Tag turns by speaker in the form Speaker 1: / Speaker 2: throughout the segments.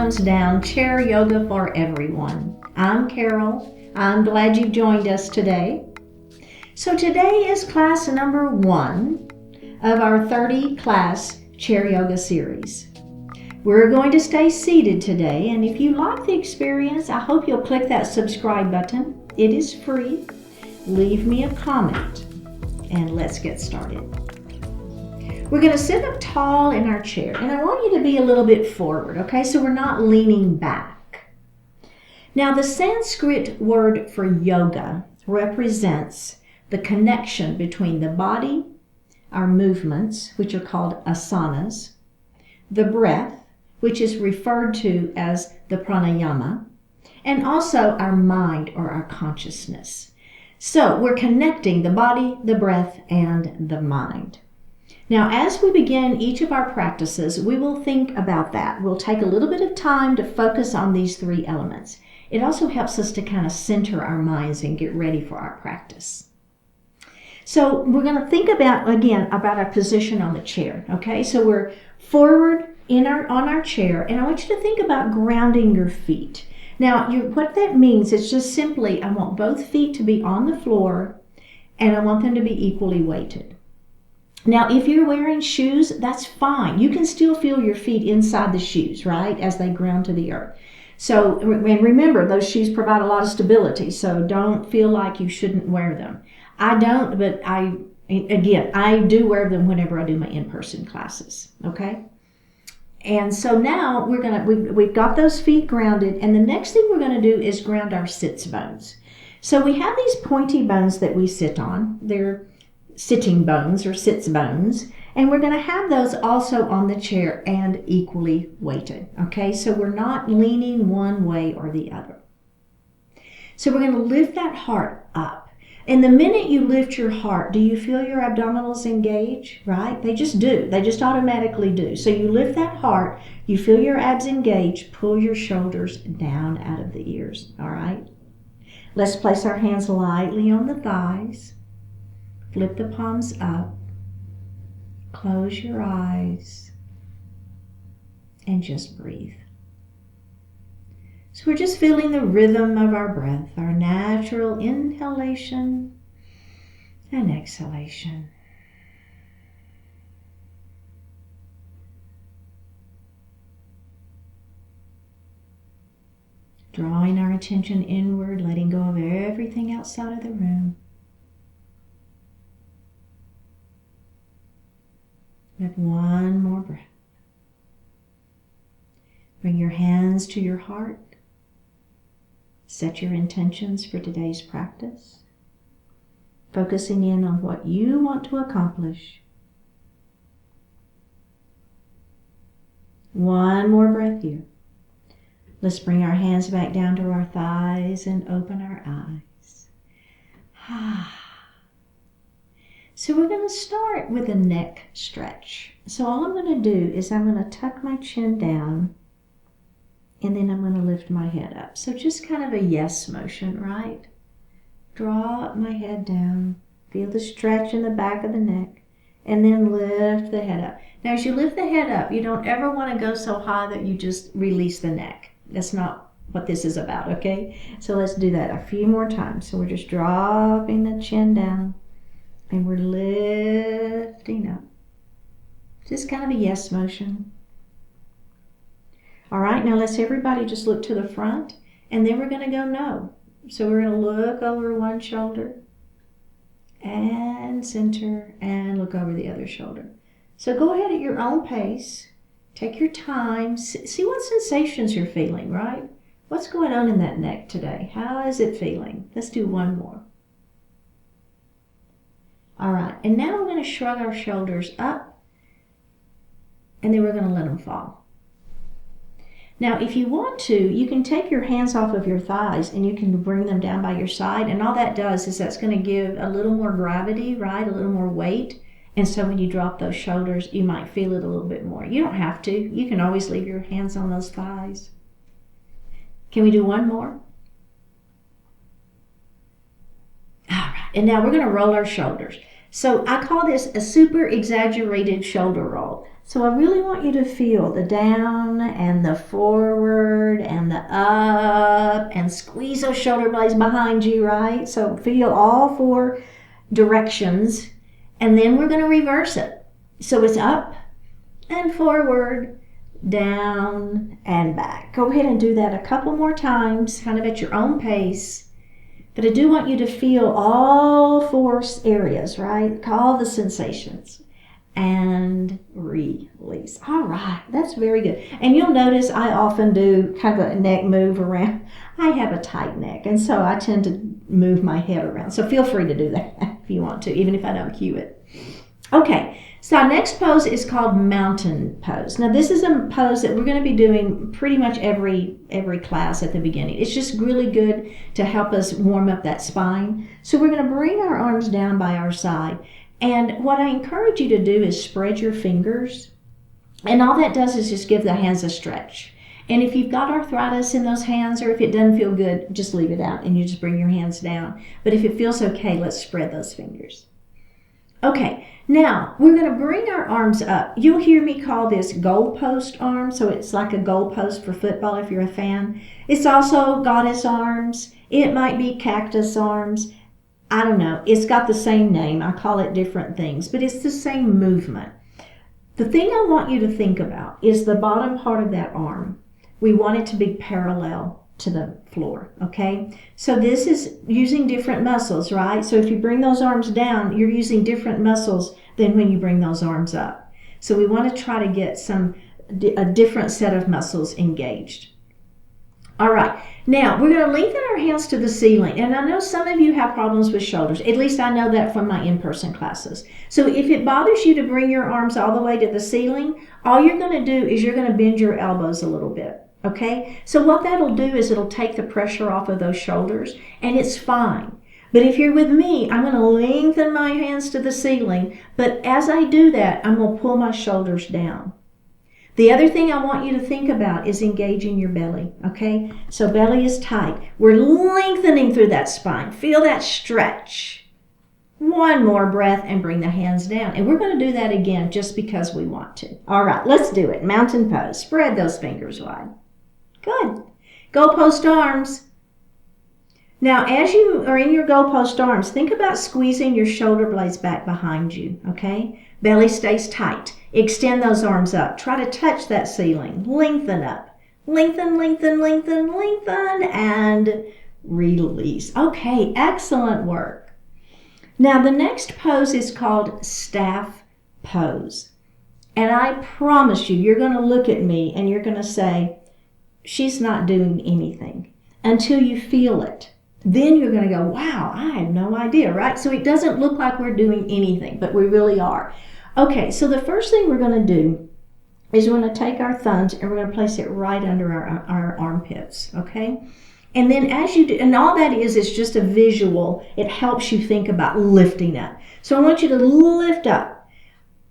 Speaker 1: thumbs down, chair yoga for everyone. I'm Carol. I'm glad you've joined us today. So today is class number 1 of our 30 class chair yoga series. We're going to stay seated today, and if you like the experience, I hope you'll click that subscribe button. It is free. Leave me a comment, and let's get started. We're going to sit up tall in our chair, and I want you to be a little bit forward, okay? So we're not leaning back. Now, the Sanskrit word for yoga represents the connection between the body, our movements, which are called asanas, the breath, which is referred to as the pranayama, and also our mind or our consciousness. So we're connecting the body, the breath, and the mind. Now, as we begin each of our practices, we will think about that. We'll take a little bit of time to focus on these 3 elements. It also helps us to kind of center our minds and get ready for our practice. So we're going to think about our position on the chair, okay? So we're forward on our chair, and I want you to think about grounding your feet. Now, what that means is just simply, I want both feet to be on the floor, and I want them to be equally weighted. Now, if you're wearing shoes, that's fine. You can still feel your feet inside the shoes, right, as they ground to the earth. So, and remember, those shoes provide a lot of stability, so don't feel like you shouldn't wear them. I don't, but I do wear them whenever I do my in-person classes, okay? And so now we've got those feet grounded, and the next thing we're going to do is ground our sits bones. So we have these pointy bones that we sit on. They're sitting bones or sits bones, and we're going to have those also on the chair and equally weighted, okay? So we're not leaning one way or the other. So we're going to lift that heart up. And the minute you lift your heart, do you feel your abdominals engage, right? They just do. They just automatically do. So you lift that heart, you feel your abs engage, pull your shoulders down out of the ears, all right? Let's place our hands lightly on the thighs. Flip the palms up, close your eyes, and just breathe. So we're just feeling the rhythm of our breath, our natural inhalation and exhalation. Drawing our attention inward, letting go of everything outside of the room. With one more breath. Bring your hands to your heart. Set your intentions for today's practice. Focusing in on what you want to accomplish. One more breath here. Let's bring our hands back down to our thighs and open our eyes. So we're going to start with a neck stretch. So all I'm going to do is I'm going to tuck my chin down, and then I'm going to lift my head up. So just kind of a yes motion, right? Drop my head down, feel the stretch in the back of the neck, and then lift the head up. Now as you lift the head up, you don't ever want to go so high that you just release the neck. That's not what this is about, okay? So let's do that a few more times. So we're just dropping the chin down. And we're lifting up. Just kind of a yes motion. All right, now let's everybody just look to the front, and then we're going to go no. So we're going to look over one shoulder and center and look over the other shoulder. So go ahead at your own pace. Take your time. See what sensations you're feeling, right? What's going on in that neck today? How is it feeling? Let's do one more. All right, and now we're going to shrug our shoulders up, and then we're going to let them fall. Now, if you want to, you can take your hands off of your thighs, and you can bring them down by your side, and all that does is that's going to give a little more gravity, right, a little more weight, and so when you drop those shoulders, you might feel it a little bit more. You don't have to. You can always leave your hands on those thighs. Can we do one more? All right, and now we're going to roll our shoulders. So I call this a super exaggerated shoulder roll. So I really want you to feel the down and the forward and the up, and squeeze those shoulder blades behind you, right? So feel all 4 directions, and then we're going to reverse it. So it's up and forward, down and back. Go ahead and do that a couple more times, kind of at your own pace. But I do want you to feel all 4 areas, right? All the sensations. And release. All right, that's very good. And you'll notice I often do kind of a neck move around. I have a tight neck, and so I tend to move my head around. So feel free to do that if you want to, even if I don't cue it. Okay, so our next pose is called mountain pose. Now this is a pose that we're going to be doing pretty much every class at the beginning. It's just really good to help us warm up that spine. So we're going to bring our arms down by our side. And what I encourage you to do is spread your fingers. And all that does is just give the hands a stretch. And if you've got arthritis in those hands, or if it doesn't feel good, just leave it out and you just bring your hands down. But if it feels okay, let's spread those fingers. Okay, now we're going to bring our arms up. You'll hear me call this goalpost arm. So it's like a goalpost for football if you're a fan. It's also goddess arms. It might be cactus arms. I don't know. It's got the same name. I call it different things, but it's the same movement. The thing I want you to think about is the bottom part of that arm. We want it to be parallel to the floor, okay? So this is using different muscles, right? So if you bring those arms down, you're using different muscles than when you bring those arms up. So we want to try to get a different set of muscles engaged. All right, now we're going to lengthen our hands to the ceiling. And I know some of you have problems with shoulders. At least I know that from my in-person classes. So if it bothers you to bring your arms all the way to the ceiling, all you're going to do is you're going to bend your elbows a little bit, okay? So what that'll do is it'll take the pressure off of those shoulders, and it's fine. But if you're with me, I'm going to lengthen my hands to the ceiling, but as I do that, I'm going to pull my shoulders down. The other thing I want you to think about is engaging your belly, okay? So belly is tight. We're lengthening through that spine. Feel that stretch. One more breath and bring the hands down. And we're going to do that again just because we want to. All right, let's do it. Mountain pose. Spread those fingers wide. Good. Goalpost arms. Now, as you are in your goalpost arms, think about squeezing your shoulder blades back behind you, okay? Belly stays tight. Extend those arms up. Try to touch that ceiling. Lengthen up. Lengthen, lengthen, lengthen, lengthen, and release. Okay, excellent work. Now, the next pose is called staff pose. And I promise you, you're going to look at me and you're going to say, she's not doing anything, until you feel it. Then you're going to go, wow, I had no idea, right? So it doesn't look like we're doing anything, but we really are. Okay, so the first thing we're going to do is we're going to take our thumbs and we're going to place it right under our armpits, okay? And then as you do, and all that is just a visual. It helps you think about lifting up. So I want you to lift up.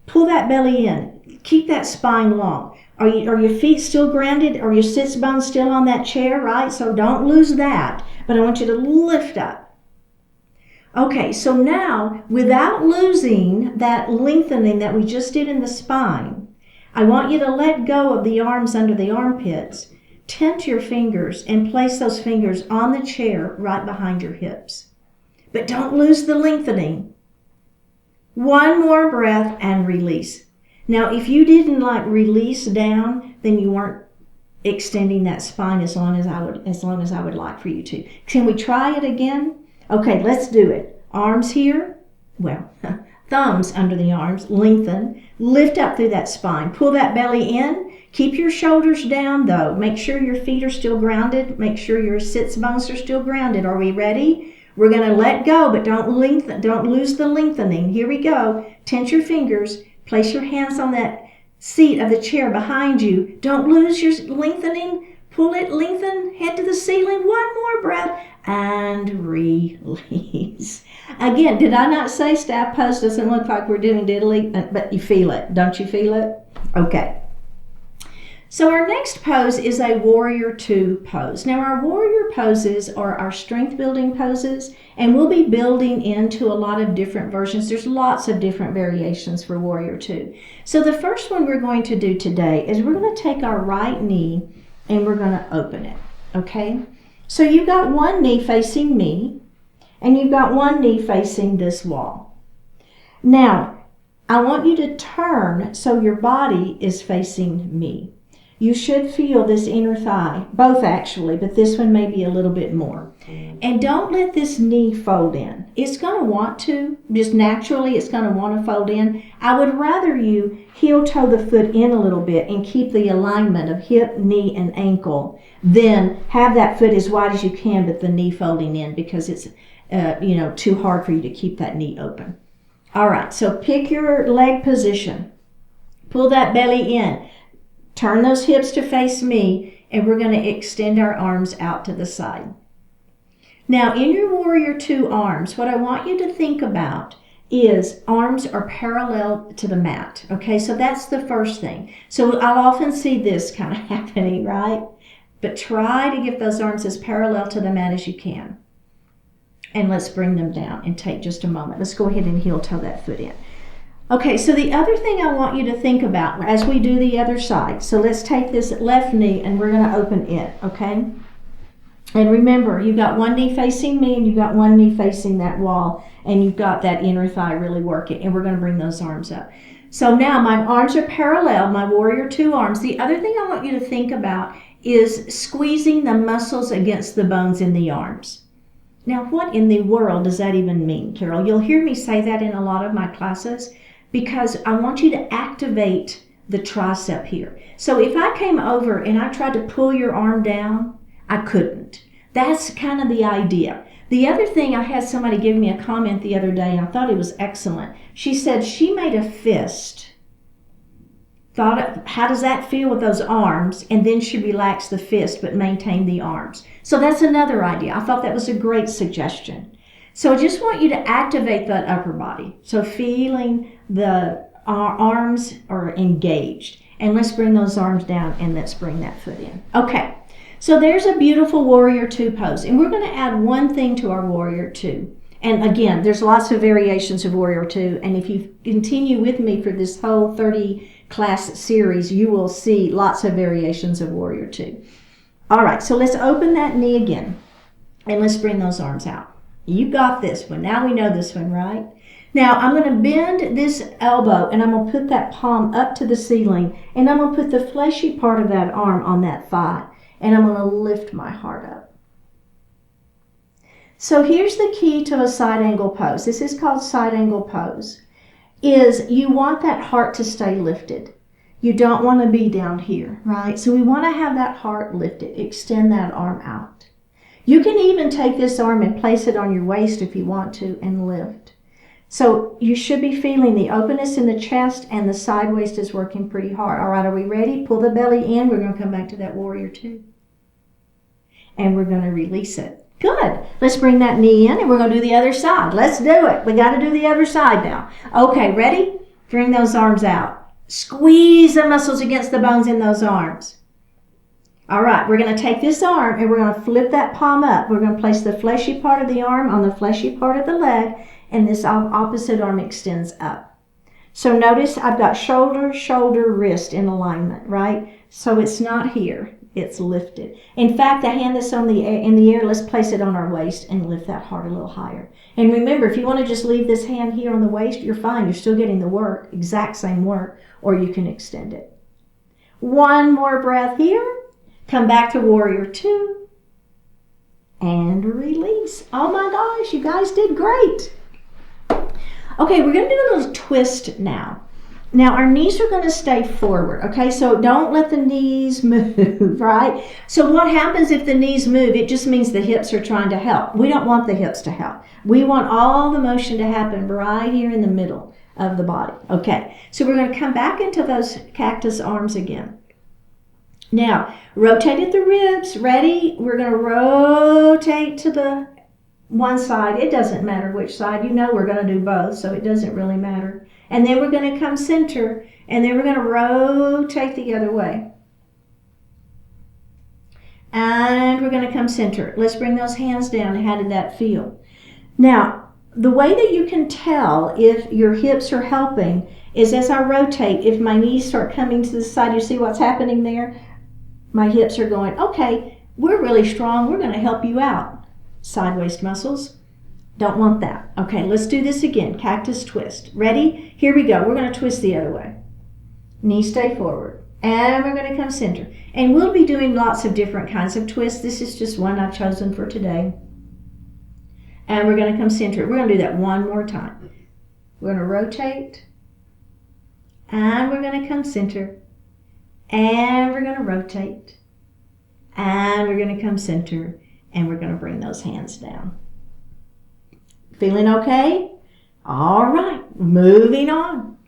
Speaker 1: Pull that belly in. Keep that spine long. Are your feet still grounded? Are your sits bones still on that chair, right? So don't lose that. But I want you to lift up. Okay, so now, without losing that lengthening that we just did in the spine, I want you to let go of the arms under the armpits, tent your fingers, and place those fingers on the chair right behind your hips. But don't lose the lengthening. One more breath and release. Now, if you didn't release down, then you weren't extending that spine as long as I would like for you to. Can we try it again? Okay, let's do it. Arms here. Well, thumbs under the arms. Lengthen. Lift up through that spine. Pull that belly in. Keep your shoulders down, though. Make sure your feet are still grounded. Make sure your sits bones are still grounded. Are we ready? We're going to let go, but don't lose the lengthening. Here we go. Tense your fingers. Place your hands on that seat of the chair behind you. Don't lose your lengthening. Pull it, lengthen, head to the ceiling. One more breath and release. Again, did I not say staff pose doesn't look like we're doing diddly? But you feel it. Don't you feel it? Okay. So our next pose is a warrior two pose. Now our warrior poses are our strength building poses, and we'll be building into a lot of different versions. There's lots of different variations for warrior two. So the first one we're going to do today is we're going to take our right knee and we're going to open it, okay? So you've got one knee facing me and you've got one knee facing this wall. Now, I want you to turn so your body is facing me. You should feel this inner thigh, both actually, but this one may be a little bit more. And don't let this knee fold in. It's going to want to, just naturally it's going to want to fold in. I would rather you heel toe the foot in a little bit and keep the alignment of hip, knee, and ankle. Then have that foot as wide as you can, but the knee folding in, because it's too hard for you to keep that knee open. All right, so pick your leg position. Pull that belly in. Turn those hips to face me, and we're going to extend our arms out to the side. Now, in your warrior two arms, what I want you to think about is arms are parallel to the mat. Okay, so that's the first thing. So I'll often see this kind of happening, right? But try to get those arms as parallel to the mat as you can. And let's bring them down and take just a moment. Let's go ahead and heel toe that foot in. Okay, so the other thing I want you to think about as we do the other side, so let's take this left knee and we're going to open it, okay? And remember, you've got one knee facing me and you've got one knee facing that wall, and you've got that inner thigh really working, and we're going to bring those arms up. So now my arms are parallel, my warrior two arms. The other thing I want you to think about is squeezing the muscles against the bones in the arms. Now, what in the world does that even mean, Carol? You'll hear me say that in a lot of my classes, because I want you to activate the tricep here. So if I came over and I tried to pull your arm down, I couldn't. That's kind of the idea. The other thing, I had somebody give me a comment the other day, and I thought it was excellent. She said she made a fist. Thought, how does that feel with those arms? And then she relaxed the fist but maintained the arms. So that's another idea. I thought that was a great suggestion. So I just want you to activate that upper body. So feeling the arms are engaged. And let's bring those arms down and let's bring that foot in. Okay, so there's a beautiful warrior two pose. And we're going to add one thing to our warrior two. And again, there's lots of variations of warrior two. And if you continue with me for this whole 30 class series, you will see lots of variations of warrior two. All right, so let's open that knee again. And let's bring those arms out. You got this one. Now we know this one, right? Now I'm going to bend this elbow and I'm going to put that palm up to the ceiling, and I'm going to put the fleshy part of that arm on that thigh, and I'm going to lift my heart up. So here's the key to a side angle pose. This is called side angle pose. Is you want that heart to stay lifted. You don't want to be down here, right? So we want to have that heart lifted. Extend that arm out. You can even take this arm and place it on your waist if you want to and lift. So you should be feeling the openness in the chest, and the side waist is working pretty hard. All right, are we ready? Pull the belly in. We're going to come back to that warrior two. And we're going to release it. Good. Let's bring that knee in and we're going to do the other side. Let's do it. We got to do the other side now. Okay, ready? Bring those arms out. Squeeze the muscles against the bones in those arms. All right, we're going to take this arm and we're going to flip that palm up. We're going to place the fleshy part of the arm on the fleshy part of the leg, and this opposite arm extends up. So notice I've got shoulder, shoulder, wrist in alignment, right? So it's not here. It's lifted. In fact, the hand that's in the air, let's place it on our waist and lift that heart a little higher. And remember, if you want to just leave this hand here on the waist, you're fine. You're still getting the work, exact same work, or you can extend it. One more breath here. Come back to warrior two. And release. Oh my gosh, you guys did great. Okay, we're going to do a little twist now. Now, our knees are going to stay forward, okay? So don't let the knees move, right? So what happens if the knees move? It just means the hips are trying to help. We don't want the hips to help. We want all the motion to happen right here in the middle of the body. Okay, so we're going to come back into those cactus arms again. Now, rotate at the ribs. Ready? We're going to rotate to the one side. It doesn't matter which side. You know we're going to do both, so it doesn't really matter. And then we're going to come center, and then we're going to rotate the other way. And we're going to come center. Let's bring those hands down. How did that feel? Now, the way that you can tell if your hips are helping is as I rotate, if my knees start coming to the side, you see what's happening there? My hips are going, okay, we're really strong. We're going to help you out. Side waist muscles. Don't want that. Okay, let's do this again. Cactus twist. Ready? Here we go. We're going to twist the other way. Knees stay forward. And we're going to come center. And we'll be doing lots of different kinds of twists. This is just one I've chosen for today. And we're going to come center. We're going to do that one more time. We're going to rotate. And we're going to come center. And we're going to rotate. And we're going to come center. And we're going to bring those hands down. Feeling okay? All right, moving on.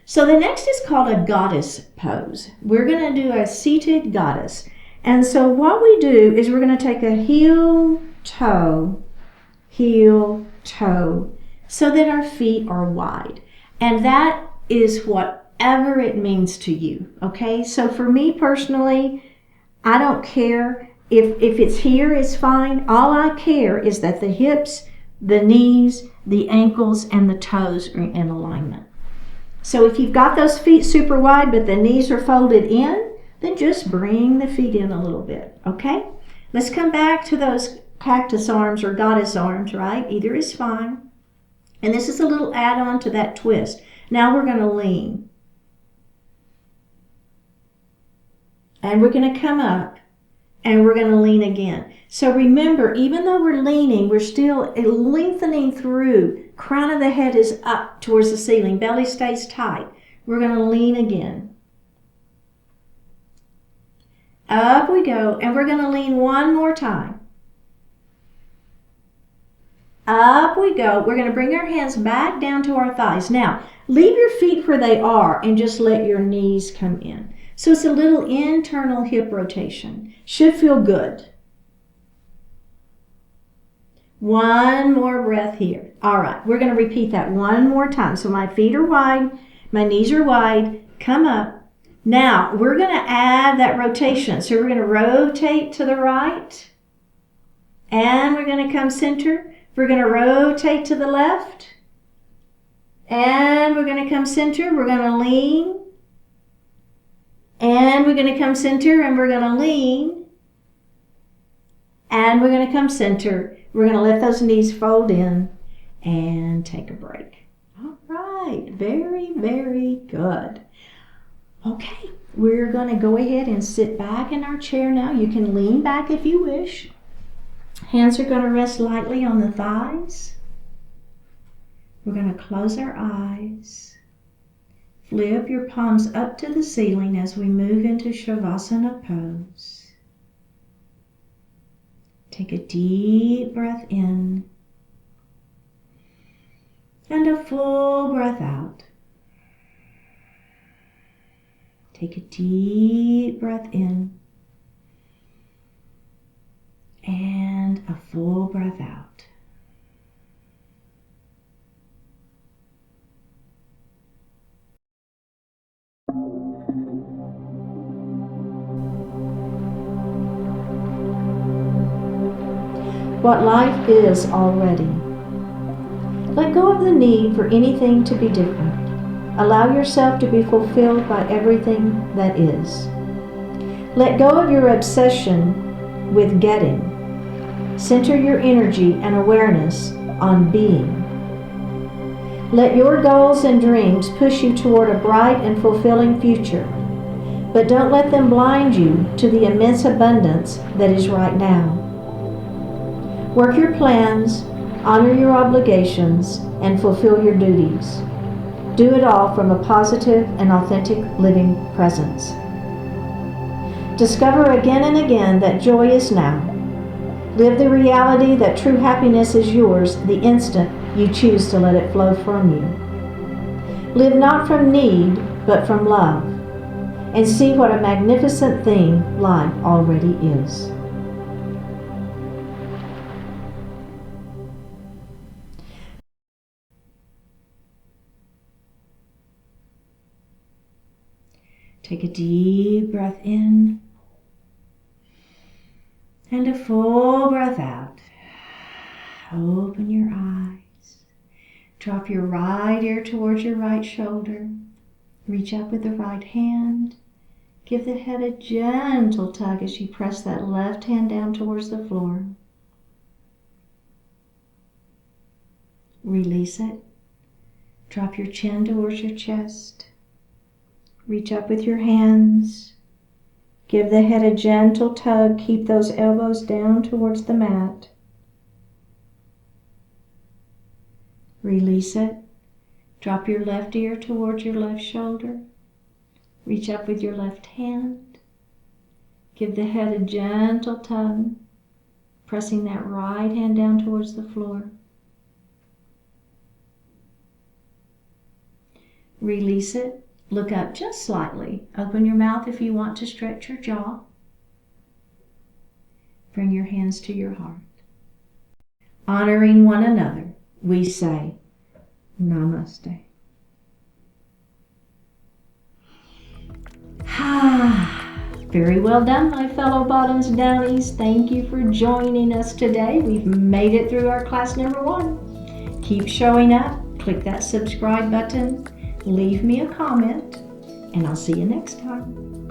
Speaker 1: So the next is called a goddess pose. We're going to do a seated goddess. And so what we do is we're going to take a heel, toe, so that our feet are wide. And that is whatever it means to you, okay? So for me personally, I don't care. If it's here, it's fine. All I care is that the hips, the knees, the ankles, and the toes are in alignment. So if you've got those feet super wide but the knees are folded in, then just bring the feet in a little bit, okay? Let's come back to those cactus arms or goddess arms, right? Either is fine. And this is a little add-on to that twist. Now we're going to lean. And we're going to come up and we're going to lean again. So remember, even though we're leaning, we're still lengthening through. Crown of the head is up towards the ceiling. Belly stays tight. We're going to lean again. Up we go, and we're going to lean one more time. Up we go. We're going to bring our hands back down to our thighs. Now, leave your feet where they are and just let your knees come in. So it's a little internal hip rotation. Should feel good. One more breath here. All right, we're going to repeat that one more time. So my feet are wide, my knees are wide, come up. Now, we're going to add that rotation. So we're going to rotate to the right, and we're going to come center. We're going to rotate to the left, and we're going to come center. We're going to lean, and we're going to come center, and we're going to lean, and we're going to come center. We're going to let those knees fold in and take a break. All right, very, very good. Okay, we're going to go ahead and sit back in our chair now. You can lean back if you wish. Hands are going to rest lightly on the thighs. We're going to close our eyes. Flip your palms up to the ceiling as we move into Shavasana pose. Take a deep breath in and a full breath out. Take a deep breath in and a full breath out. What life is already. Let go of the need for anything to be different. Allow yourself to be fulfilled by everything that is. Let go of your obsession with getting. Center your energy and awareness on being. Let your goals and dreams push you toward a bright and fulfilling future, but don't let them blind you to the immense abundance that is right now. Work your plans, honor your obligations, and fulfill your duties. Do it all from a positive and authentic living presence. Discover again and again that joy is now. Live the reality that true happiness is yours the instant you choose to let it flow from you. Live not from need, but from love, and see what a magnificent thing life already is. Take a deep breath in And a full breath out. Open your eyes. Drop your right ear towards your right shoulder. Reach up with the right hand. Give the head a gentle tug as you press that left hand down towards the floor. Release it. Drop your chin towards your chest. Reach up with your hands. Give the head a gentle tug. Keep those elbows down towards the mat. Release it. Drop your left ear towards your left shoulder. Reach up with your left hand. Give the head a gentle tug, pressing that right hand down towards the floor. Release it. Look up just slightly. Open your mouth if you want to stretch your jaw. Bring your hands to your heart. Honoring one another, we say, Namaste. Very well done, my fellow bottoms downies. Thank you for joining us today. We've made it through our class number 1. Keep showing up. Click that subscribe button. Leave me a comment, and I'll see you next time.